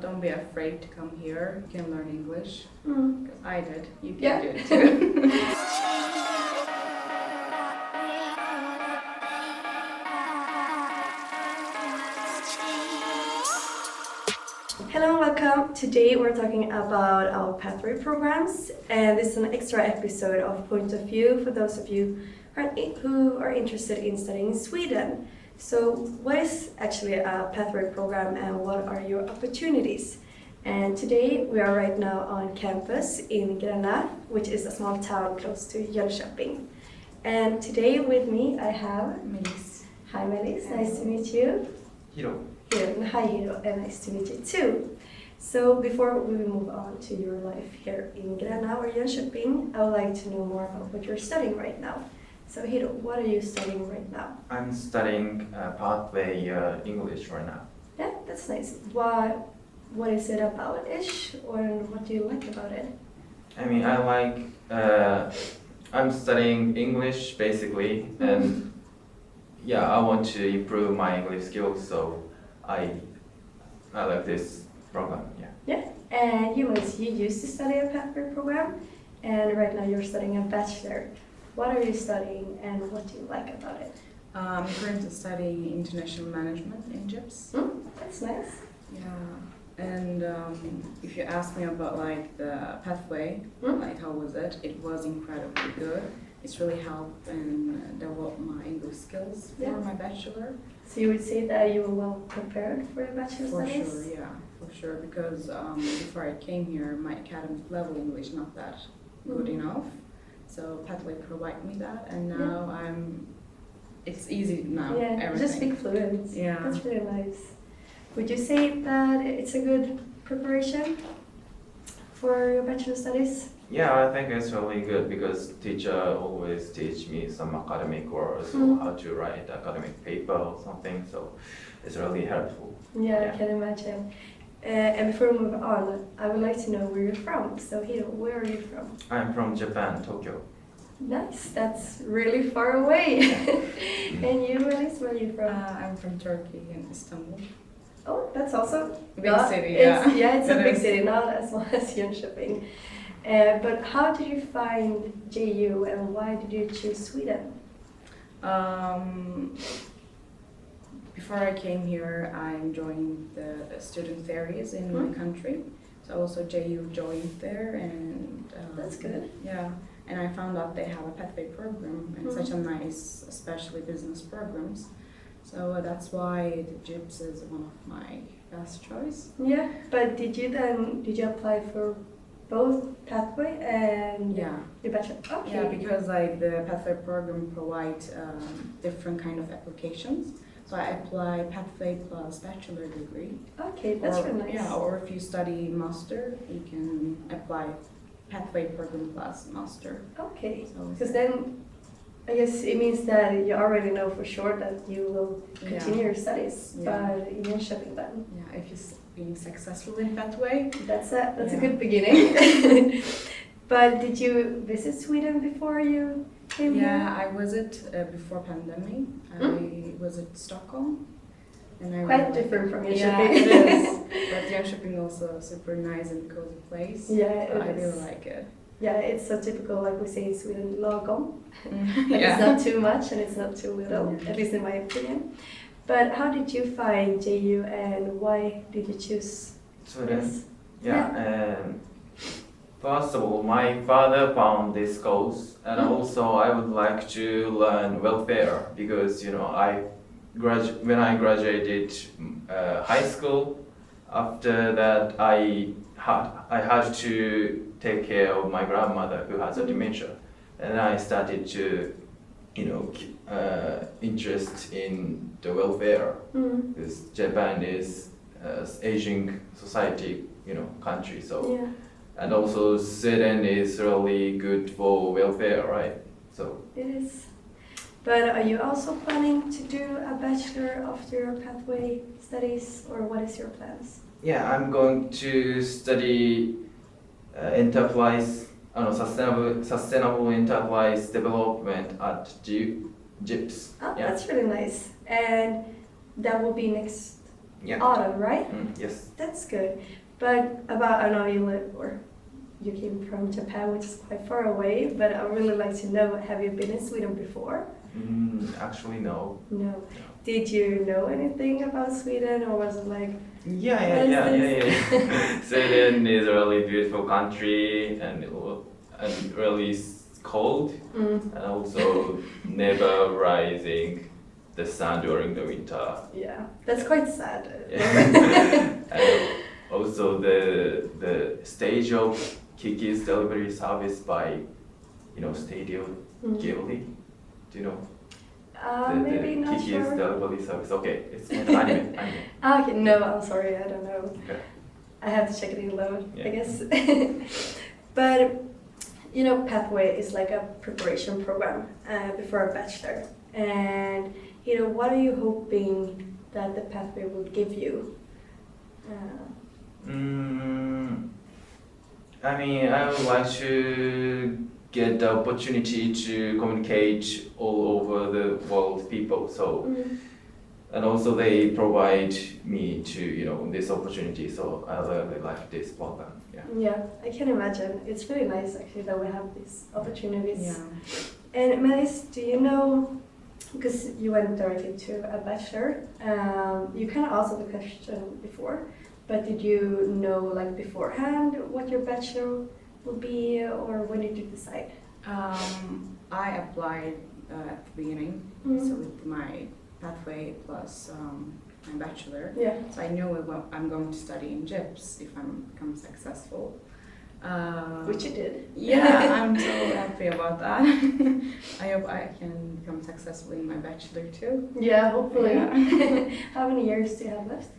don't be afraid to come here. You can learn English. Because I did. You can Yeah. do it too. Hello and welcome. Today we're talking about our pathway programs, and this is an extra episode of Point of View for those of you who are interested in studying in Sweden. So what is actually a pathway program and what are your opportunities? And today we are right now on campus in Gränna, which is a small town close to Jönköping. And today with me I have Melis. Hi Melis, nice to meet you. Hiro. Hi Hiro, and nice to meet you too. So before we move on to your life here in Gränna or Jönköping, I would like to know more about what you're studying right now. So Hiro, what are you studying right now? I'm studying pathway English right now. Yeah, that's nice. What is it about ish, or what do you like about it? I mean, I'm studying English basically, and yeah, I want to improve my English skills, so I like this program. Yeah. Yeah, and you used to study a pathway program, and right now you're studying a bachelor. What are you studying, and what do you like about it? I'm currently studying international management in JIPS. That's nice. Yeah, and if you ask me about like the pathway, like how was it? It was incredibly good. It's really helped and developed my English skills for my bachelor. So you would say that you were well prepared for your bachelor For studies? sure, yeah, for sure. Because before I came here, my academic level English not that good enough. So pathway provide me that, and now it's easy now. Yeah, everything. just speak fluent. Yeah. That's really nice. Would you say that it's a good preparation for your bachelor studies? Yeah, I think it's really good because teacher always teach me some academic words or how to write academic paper or something. So it's really helpful. Yeah, I can imagine. And before we move on, I would like to know where you're from. So Hiro, where are you from? I'm from Japan, Tokyo. Nice, that's really far away. And you, Melis, where are you from? I'm from Turkey in Istanbul. Oh, that's also Big city, yeah. It's a It big is. city, not as well as Jönköping. But how did you find JU and why did you choose Sweden? Before I came here, I joined the student fairs in my country. So also JU joined there, and That's good. Yeah, and I found out they have a pathway program and such a nice, especially business programs. So that's why the JIPS is one of my best choice. Yeah, but did you apply for both pathway and Yeah. your bachelor? Okay. Yeah, because like the pathway program provides different kind of applications. So I apply pathway plus bachelor degree. Okay, that's really nice. Yeah, or if you study master, you can apply pathway program plus master. Okay, So because then I guess it means that you already know for sure that you will continue your studies by Jönköping then. yeah, if you're being successful in pathway. That's a good beginning. But did you visit Sweden before you came here? Yeah, I visit before pandemic. I visit Stockholm. And I Quite really different from Yeah, Jönköping. it is. But Jönköping also a super nice and cozy place. Yeah, So I it really is. like it. Yeah, it's so typical, like we say in Sweden, lagom. Like Yeah. It's not too much and it's not too little, at least in my opinion. But how did you find JU and why did you choose Sweden. this? Yeah. First of all, my father found this course, and also I would like to learn welfare because when I graduated high school, after that I had to take care of my grandmother who has a dementia, and I started to interest in the welfare because Japan is aging society country, so. Yeah. And also Sweden is really good for welfare, right? So It is. But are you also planning to do a bachelor after your pathway studies, or what is your plans? yeah, I'm going to study sustainable enterprise development at JIPS. Oh, Yeah. that's really nice. And that will be next Yeah. autumn, right? Yes. That's good. But I know you came from Japan, which is quite far away, but I would really like to know, have you been in Sweden before? Actually, no. No. Did you know anything about Sweden, or was it like, Yeah. Sweden is a really beautiful country and really cold, and also never rising the sun during the winter. yeah, that's quite sad. Yeah. And also the stage of Kiki's delivery service by, Stadio Ghibli. Do you know? Maybe not Kiki's sure. delivery service. Okay, it's anime. Okay, no, I'm sorry, I don't know. Okay. I have to check it in load, I Yeah. guess. But Pathway is like a preparation program before a bachelor. And what are you hoping that the Pathway will give you? I would like to get the opportunity to communicate all over the world people. So, and also they provide me to this opportunity. So I really like this program. Yeah. Yeah, I can imagine. It's really nice actually that we have these opportunities. Yeah. And Melis, do you know, because you went directly to a bachelor, you kind of answered the question before, but did you know like beforehand what your bachelor will be, or when did you decide? I applied at the beginning, so with my pathway plus my bachelor. Yeah. So I know I'm going to study in GIPS if I become successful. Which you did. Yeah, I'm so happy about that. I hope I can become successful in my bachelor too. Yeah, hopefully. Yeah. How many years do you have left?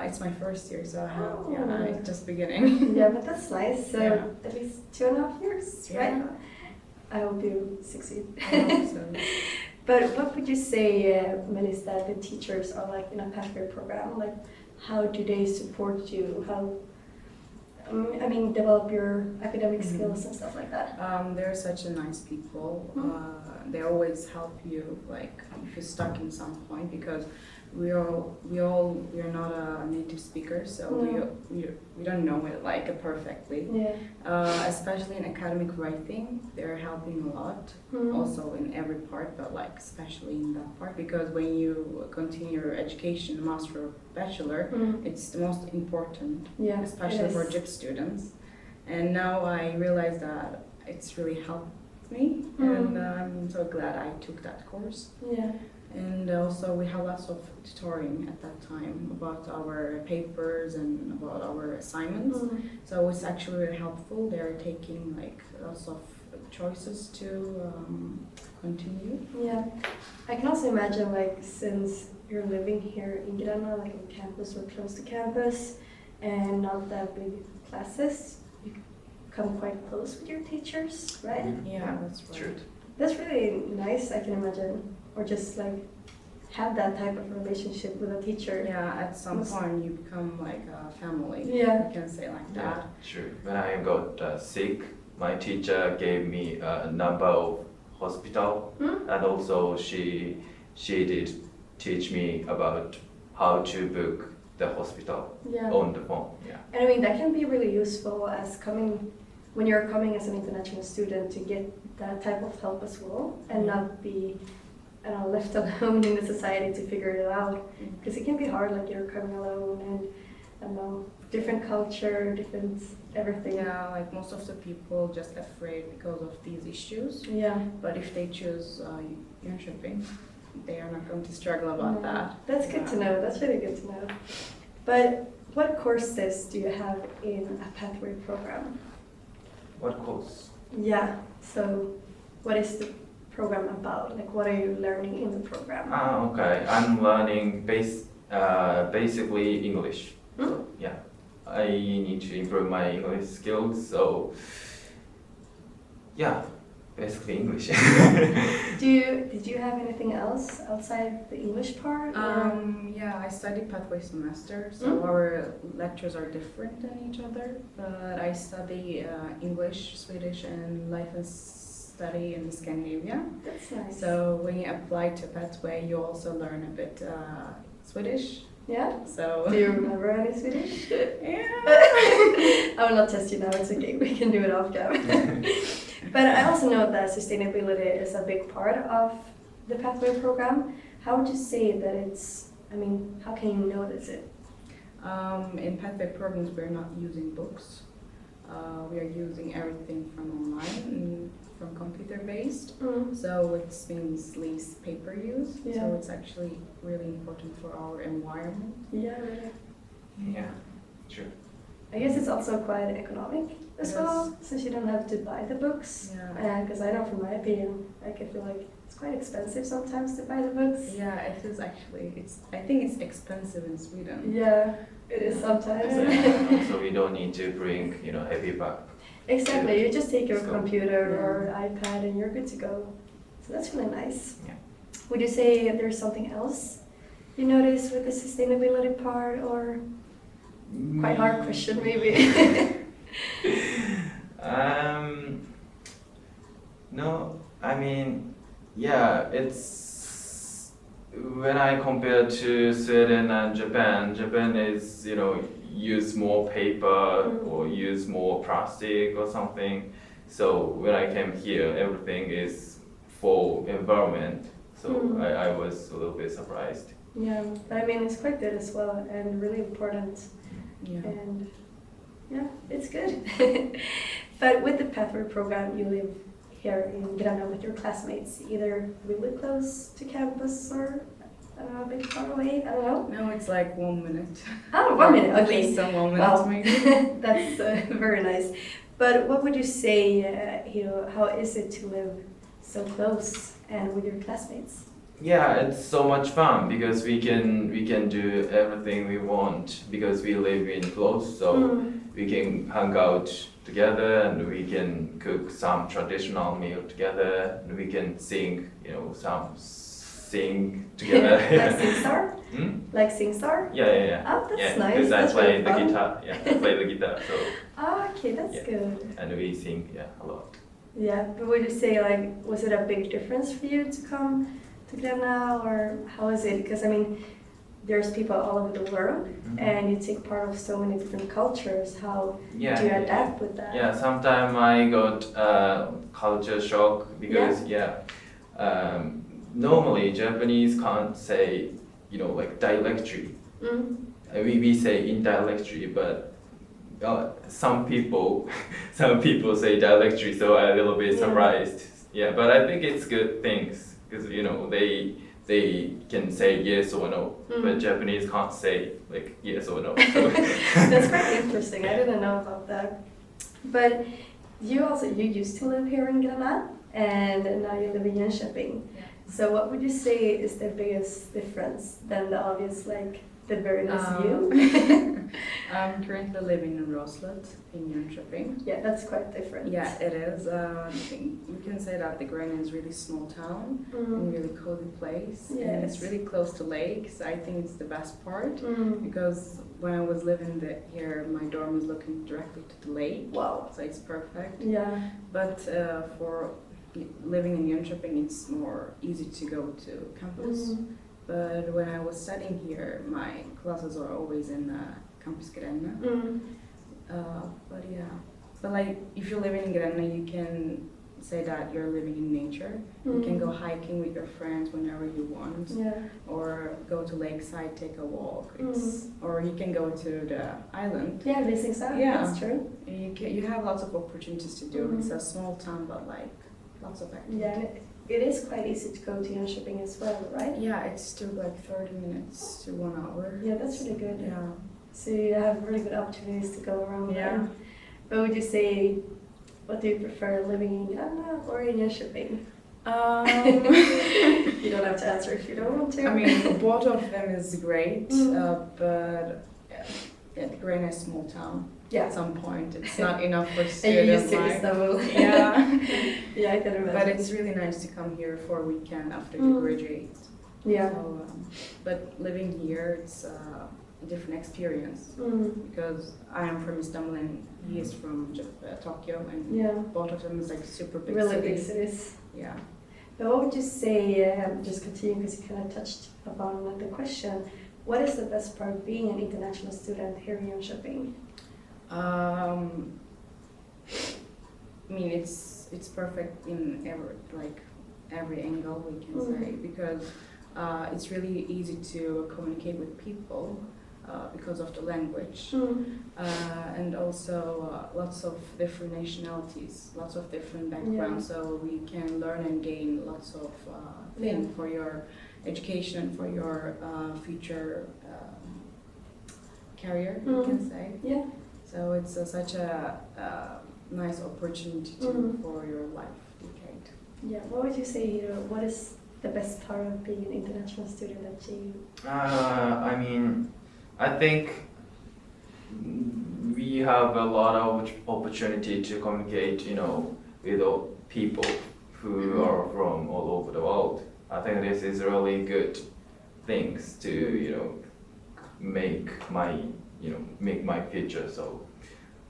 It's my first year, so I have, Oh. it's just beginning. Yeah, but that's nice. So Yeah. at least 2.5 years, right? Yeah. I hope you succeed. I hope so. But what would you say, Melis, that the teachers are like in a pathway program? Like, how do they support you? How, develop your academic skills and stuff like that? They're such a nice people. They always help you, like if you're stuck in some point, because we are not a native speaker, so we don't know it like perfectly. Yeah. Especially in academic writing, they're helping a lot. Also in every part, but like especially in that part, because when you continue your education, master or bachelor, it's the most important, Yeah, especially for GIP students. And now I realize that it's really helped me, and I'm so glad I took that course. Yeah. And also we have lots of tutoring at that time about our papers and about our assignments. So it's actually really helpful. They're taking like lots of choices to continue. Yeah. I can also imagine, like, since you're living here in Gränna, like on campus or close to campus, and not that big classes, you come quite close with your teachers, right? Yeah, that's right. True. That's really nice, I can imagine. Or just like have that type of relationship with a teacher. Yeah, at some point you become like a family. Yeah. You can say like Yeah, that. true. When I got sick, my teacher gave me a number of hospital, and also she did teach me about how to book the hospital on the phone. Yeah. And that can be really useful when you're coming as an international student, to get that type of help as well, and not be left alone in the society to figure it out, because it can be hard, like you're coming alone and different culture, different everything. Yeah, like most of the people just afraid because of these issues. Yeah. But if they choose Jönköping, they are not going to struggle about that. That's good to know. That's really good to know. But what courses do you have in a pathway program? What course? Yeah. So what is the program about? Like, what are you learning in the program? Okay. I'm learning basically English. So, yeah. I need to improve my English skills. So yeah, basically English. Did you have anything else outside the English part? Yeah, I studied pathway semester, so our lectures are different than each other. But I study English, Swedish, and life and study in Scandinavia. That's nice. So when you apply to pathway, you also learn a bit Swedish Yeah? So Do you remember any Swedish? yeah. I will not test you now, it's okay, we can do it off cam. But I also know that sustainability is a big part of the Pathway program. How would you say that it's, how can you notice it? In Pathway programs, we're not using books. We are using everything from online and from computer based. So it means least paper use. Yeah. So it's actually really important for our environment. Yeah, really. Yeah, true. I guess it's also quite economic as Yes. well, since you don't have to buy the books. Yeah. Because I know from my opinion, like I feel like it's quite expensive sometimes to buy the books. Yeah, it is actually. I think it's expensive in Sweden. Yeah, it is sometimes. So we don't need to bring, heavy bag. Exactly, you just take your So, computer yeah. or iPad and you're good to go. So that's really nice. Yeah. Would you say there's something else you notice with the sustainability part, or quite hard question maybe? No, yeah, it's when I compare to Sweden and Japan is, use more paper or use more plastic or something. So when I came here, everything is for environment. So I was a little bit surprised. Yeah, but it's quite good as well and really important. Yeah. And yeah, it's good. But with the Pathway program, you live here in Gränna with your classmates, either really close to campus or a bit far away, I don't know. No, it's like 1 minute. Oh, 1 minute, At okay. least some 1 minute Wow. maybe. That's very nice. But what would you say, Hiro, how is it to live so close and with your classmates? Yeah, it's so much fun because we can do everything we want because we live in close, so we can hang out together and we can cook some traditional meal together and we can sing, sing together. Like SingStar? Like SingStar? Yeah. Oh, that's Yeah, nice. because I That's play really the fun. guitar. Yeah, I play the guitar, so Oh, okay, that's Yeah. good. and we sing a lot. Yeah, but would you say, was it a big difference for you to come to Gränna, or how is it? Because, there's people all over the world, and you take part of so many different cultures. How Yeah. do you adapt with that? Yeah, sometimes I got culture shock because normally Japanese can't say like dialectry. We say indialectry, but some people say dialectry, so I'm a little bit Yeah. surprised. Yeah, but I think it's good things because they can say yes or no, but Japanese can't say like yes or no. So. That's quite interesting. I didn't know about that. But you used to live here in Gränna, and now you live in Jönköping. Yeah. So what would you say is the biggest difference than the obvious, the very nice view? I'm currently living in Roslet in Jönköping. Yeah, that's quite different. Yeah, it is. I think we can say that the Gränna is really small town and really cozy place. And it's Yes. really close to lakes. I think it's the best part because when I was living here, my dorm was looking directly to the lake. Wow. So it's perfect. Yeah. But for living in Jönköping, it's more easy to go to campus. But when I was studying here, my classes are always in Campus Gränna. But if you're living in Gränna, you can say that you're living in nature. You can go hiking with your friends whenever you want, Yeah. or go to lakeside, take a walk. Or you can go to the island. Yeah, visiting stuff. Yeah. That's true. You have lots of opportunities to do. It's a small town, but lots of activities. Yeah, and it is quite easy to go to Jönköping as well, right? Yeah, it's still 30 minutes to 1 hour. Yeah, that's really good. Yeah. So you have really good opportunities to go around Yeah. there. But would you say, what do you prefer, living in Gränna or in Jönköping? You don't have to answer if you don't want to. Both of them is great, but Gränna is a small town. Yeah. At some point, it's not enough for And you're student used to life. Istanbul. Yeah. Yeah, I can imagine. But it's really nice to come here for a weekend after you graduate. Yeah. So, but living here, it's a different experience because I am from Istanbul and he is from Tokyo, and Yeah. both of them is super big Really cities. big cities. Yeah. But what would you say, just continue because you kind of touched upon the question, What is the best part of being an international student here in Jönköping? I mean, it's perfect in every angle we can say, because it's really easy to communicate with people because of the language, and also lots of different nationalities, lots of different backgrounds, so we can learn and gain lots of things for your education, for your future career, you can say. Yeah. So it's such a nice opportunity for your life decade. Yeah. What would you say, Hiro? What is the best part of being an international student at JU? I mean, I think we have a lot of opportunity to communicate, with people who are from all over the world. I think this is really good things to, make my future. So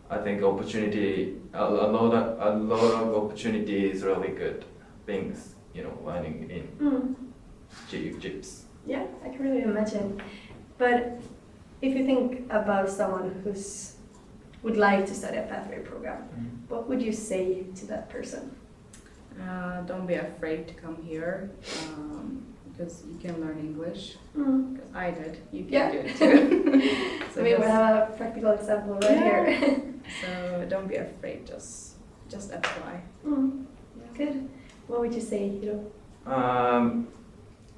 I think a lot of opportunity is really good things, learning in JIPS. Yeah, I can really imagine. But if you think about someone who's would like to study a pathway program, what would you say to that person? Don't be afraid to come here, because you can learn English. Because I did, you can do it too. So we have a practical example right here. So don't be afraid, just apply. Good. What would you say, Hiro?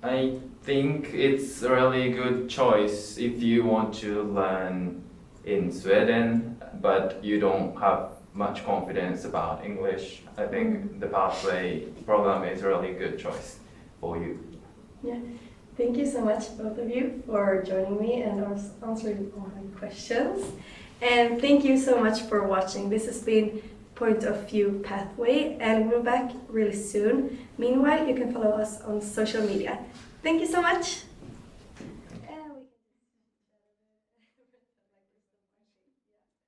I think it's a really good choice if you want to learn in Sweden, but you don't have much confidence about English. I think the pathway program is a really good choice for you. Yeah. Thank you so much, both of you, for joining me and answering all my questions. And thank you so much for watching. This has been Point of View Pathway, and we're back really soon. Meanwhile, you can follow us on social media. Thank you so much.